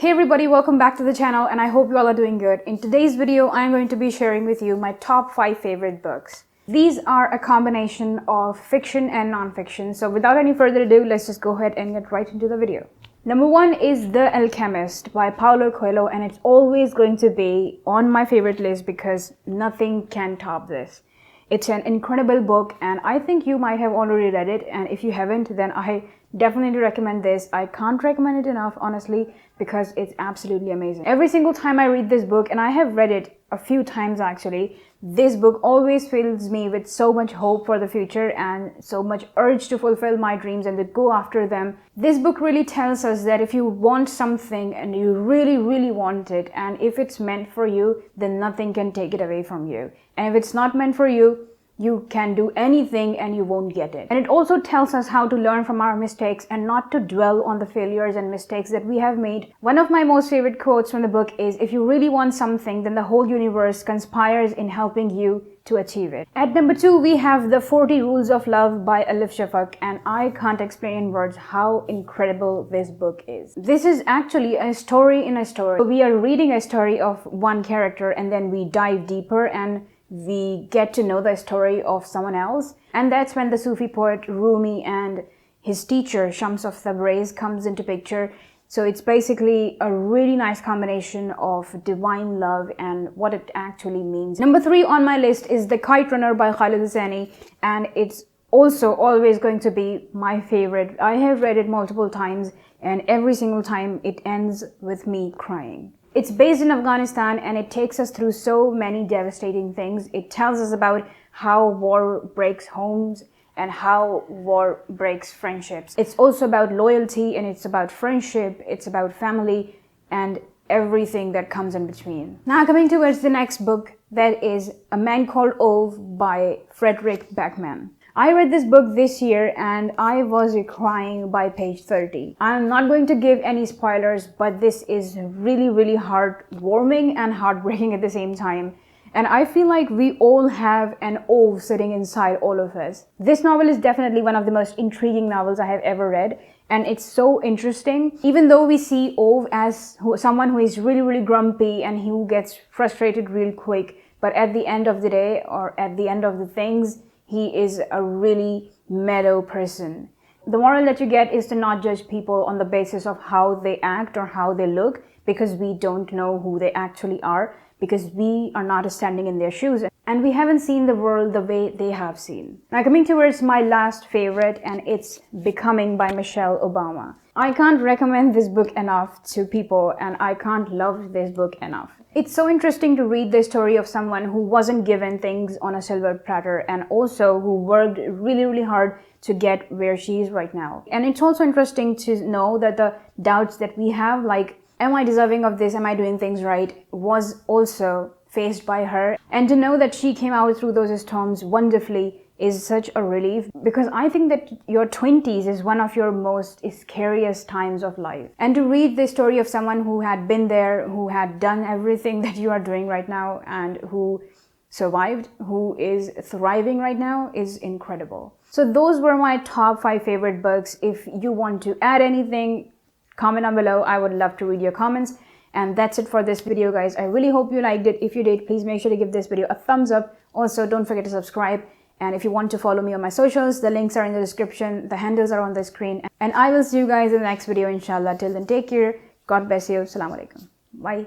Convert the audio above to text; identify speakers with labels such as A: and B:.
A: Hey everybody, welcome back to the channel and I hope you all are doing good. In today's video, I'm going to be sharing with you my top 5 favorite books. These are a combination of fiction and non-fiction. So without any further ado, let's just go ahead and get right into the video. Number 1 is The Alchemist by Paulo Coelho, and it's always going to be on my favorite list because nothing can top this. It's an incredible book and I think you might have already read it, and if you haven't, then I definitely recommend this. I can't recommend it enough, honestly, because it's absolutely amazing. Every single time I read this book, and I have read it a few times actually, this book always fills me with so much hope for the future and so much urge to fulfill my dreams and to go after them. This book really tells us that if you want something and you really want it, and if it's meant for you, then nothing can take it away from you. And if it's not meant for you, you can do anything and you won't get it. And it also tells us how to learn from our mistakes and not to dwell on the failures and mistakes that we have made. One of my most favorite quotes from the book is, if you really want something, then the whole universe conspires in helping you to achieve it. At number 2, we have The 40 Rules of Love by Alif Shafak, and I can't explain in words how incredible this book is. This is actually a story in a story. We are reading a story of one character and then we dive deeper and we get to know the story of someone else, and that's when the Sufi poet Rumi and his teacher Shams of Tabriz comes into picture. So it's basically a really nice combination of divine love and what it actually means. Number 3 on my list is The Kite Runner by Khalid, Sani, and it's also always going to be my favorite. I have read it multiple times and every single time it ends with me crying. It's based in Afghanistan and it takes us through so many devastating things. It tells us about how war breaks homes and how war breaks friendships. It's also about loyalty and it's about friendship, it's about family and everything that comes in between. Now coming towards the next book, that is A Man Called Ove by Frederick Backman. I read this book this year and I was crying by page 30. I'm not going to give any spoilers, but this is really heartwarming and heartbreaking at the same time. And I feel like we all have an Ove sitting inside all of us. This novel is definitely one of the most intriguing novels I have ever read. And it's so interesting. Even though we see Ove as someone who is really grumpy and who gets frustrated real quick, but at the end of the day or at the end of the things, he is a really mellow person. The moral that you get is to not judge people on the basis of how they act or how they look, because we don't know who they actually are, because we are not standing in their shoes and we haven't seen the world the way they have seen. Now coming towards my last favorite, and it's Becoming by Michelle Obama. I can't recommend this book enough to people and I can't love this book enough. It's so interesting to read the story of someone who wasn't given things on a silver platter and also who worked really hard to get where she is right now. And it's also interesting to know that the doubts that we have, like, am I deserving of this? Am I doing things right? Was also faced by her. And to know that she came out through those storms wonderfully is such a relief, because I think that your 20s is one of your most scariest times of life. And to read the story of someone who had been there, who had done everything that you are doing right now and who survived, who is thriving right now, is incredible. So those were my top 5 favorite books. If you want to add anything, comment down below. I would love to read your comments. And that's it for this video, guys. I really hope you liked it. If you did, please make sure to give this video a thumbs up. Also, don't forget to subscribe. And if you want to follow me on my socials, the links are in the description. The handles are on the screen. And I will see you guys in the next video, inshallah. Till then, take care. God bless you. Assalamu alaikum. Bye.